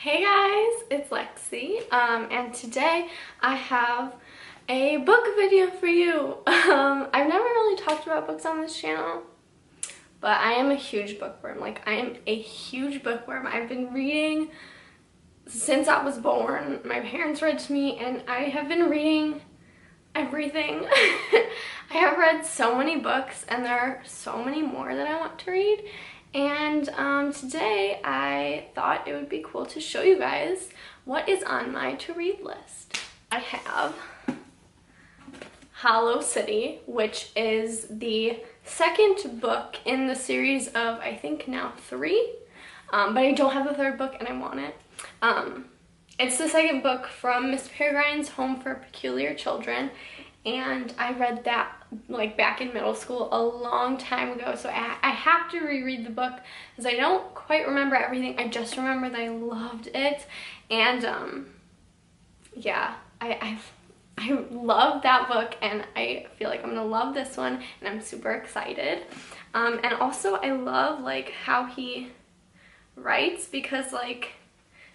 Hey guys, it's Lexi, and today I have a book video for you. I've never really talked about books on this channel, but I am a huge bookworm. I am a huge bookworm. I've been reading since I was born. My parents read to me, and I have been reading everything. I have read so many books, and there are so many more that I want to read. And today I thought it would be cool to show you guys what is on my to-read list. I have Hollow City, which is the second book in the series of, I think now 3, but I don't have the third book and I want it. It's the second book from Miss Peregrine's Home for Peculiar Children, and I read that back in middle school a long time ago, so I have to reread the book because I don't quite remember everything. I just remember that I loved it, and yeah, I love that book, and I feel like I'm gonna love this one, and I'm super excited. And also I love how he writes, because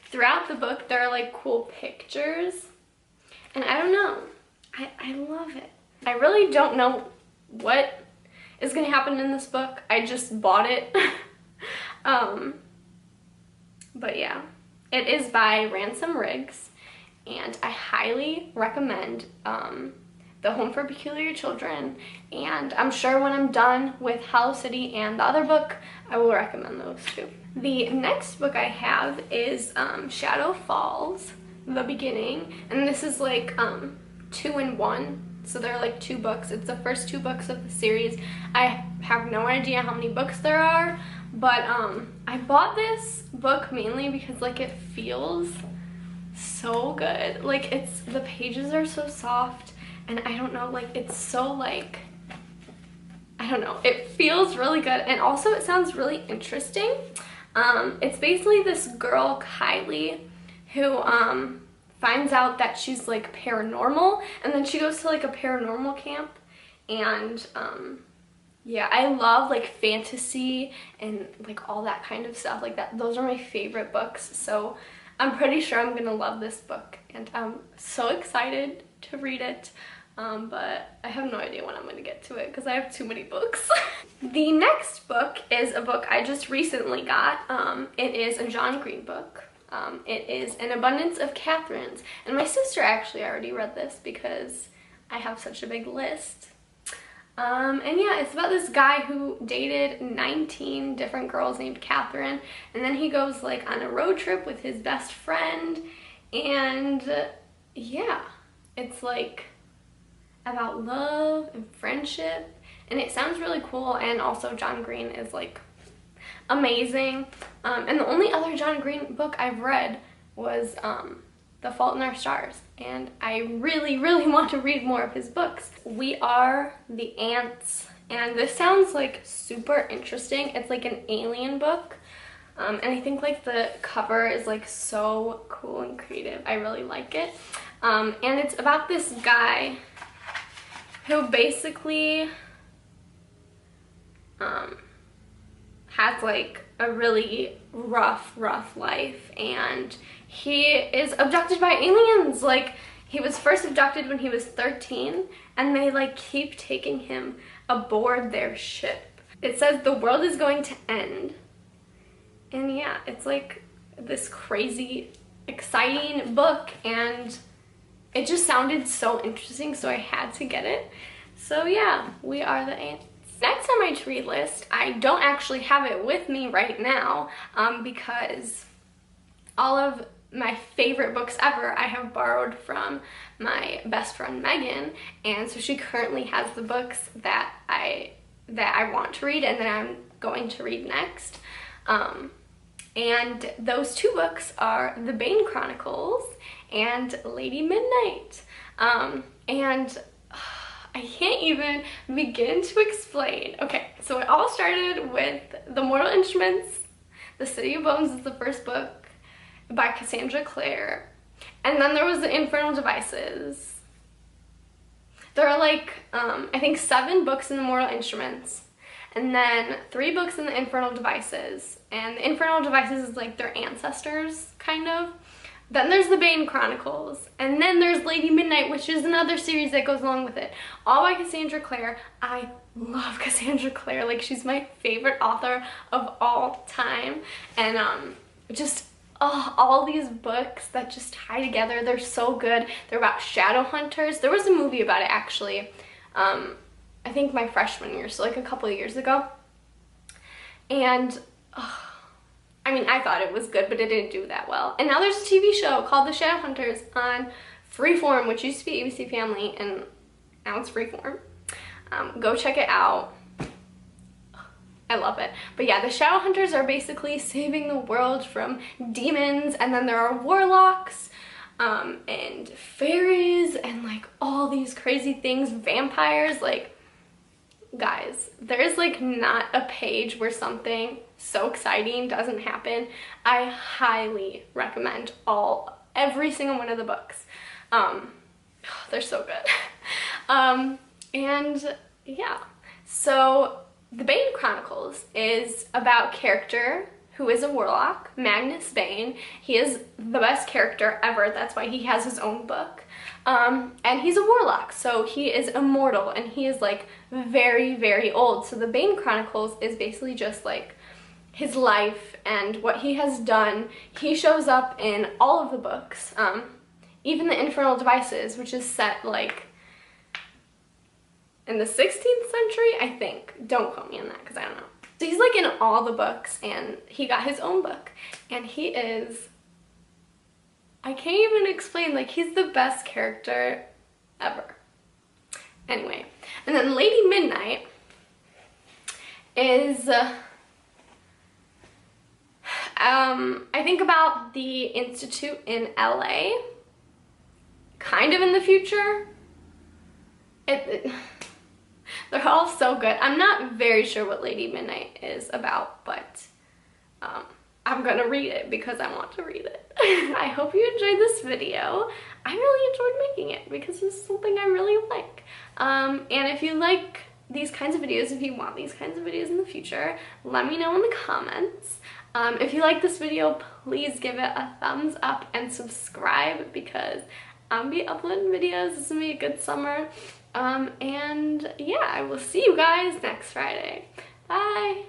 throughout the book there are cool pictures, and I don't know, I love it. I really don't know what is going to happen in this book. I just bought it. But yeah, it is by Ransom Riggs, and I highly recommend The Home for Peculiar Children, and I'm sure when I'm done with Hollow City and the other book, I will recommend those too. The next book I have is Shadowfall, The Beginning, and this is 2 in 1. So they're 2 books. It's the first 2 books of the series. I have no idea how many books there are, but I bought this book mainly because it feels so good. The pages are so soft, and I don't know, it's so I don't know, it feels really good, and also it sounds really interesting. It's basically this girl, Kylie, who finds out that she's paranormal, and then she goes to a paranormal camp, and yeah, I love fantasy and all that kind of stuff that. Those are my favorite books, so I'm pretty sure I'm gonna love this book, and I'm so excited to read it, but I have no idea when I'm gonna get to it because I have too many books. The next book is a book I just recently got. It is a John Green book. It is An Abundance of Katherines, and my sister actually already read this because I have such a big list. And yeah, it's about this guy who dated 19 different girls named Katherine, and then he goes on a road trip with his best friend, and yeah, it's about love and friendship, and it sounds really cool, and also John Green is amazing. And the only other John Green book I've read was The Fault in Our Stars, and I really want to read more of his books. We Are the Ants, and this sounds super interesting. It's an alien book, and I think the cover is so cool and creative. I really like it. And it's about this guy who basically has a really rough life, and he is abducted by aliens. He was first abducted when he was 13, and they keep taking him aboard their ship. It says the world is going to end, and yeah, it's this crazy exciting book, and it just sounded so interesting, so I had to get it. So yeah, We Are the Ants. Next on my to-read list, I don't actually have it with me right now, because all of my favorite books ever I have borrowed from my best friend Megan, and so she currently has the books that I want to read and that I'm going to read next. And those 2 books are The Bane Chronicles and Lady Midnight. And I can't even begin to explain. Okay, so it all started with The Mortal Instruments. The City of Bones is the first book by Cassandra Clare. And then there was The Infernal Devices. There are I think 7 books in The Mortal Instruments. and then 3 books in the Infernal Devices. And the Infernal Devices is like their ancestors, kind of. Then there's the Bane Chronicles, and then there's Lady Midnight, which is another series that goes along with it. All by Cassandra Clare. I love Cassandra Clare. Like, she's my favorite author of all time. And just all these books that just tie together. They're so good. They're about shadow hunters. There was a movie about it, actually. I think my freshman year, so like a couple of years ago. And I mean, I thought it was good, but it didn't do that well. And now there's a TV show called The Shadowhunters on Freeform, which used to be ABC Family, and now it's Freeform. Go check it out. I love it. But yeah, the Shadowhunters are basically saving the world from demons, and then there are warlocks, and fairies, and like all these crazy things, vampires. Like, guys, there's like not a page where something so exciting doesn't happen. I highly recommend every single one of the books. They're so good. And yeah, so the Bane Chronicles is about character who is a warlock, Magnus Bane. He is the best character ever. That's why he has his own book. And he's a warlock, so he is immortal, and he is like very, very old. So the Bane Chronicles is basically just like his life and what he has done. He shows up in all of the books, even the Infernal Devices, which is set like in the 16th century, I think. Don't quote me on that, because I don't know. So he's like in all the books, and he got his own book, and he is, I can't even explain, like, he's the best character ever. Anyway, and then Lady Midnight is, I think about the Institute in LA, kind of in the future. They're all so good. I'm not very sure what Lady Midnight is about, but I'm gonna read it because I want to read it. I hope you enjoyed this video. I really enjoyed making it because it's something I really like. And if you like these kinds of videos, if you want these kinds of videos in the future, let me know in the comments. If you like this video, please give it a thumbs up and subscribe, because I'm gonna be uploading videos. This is gonna be a good summer. And yeah, I will see you guys next Friday. Bye!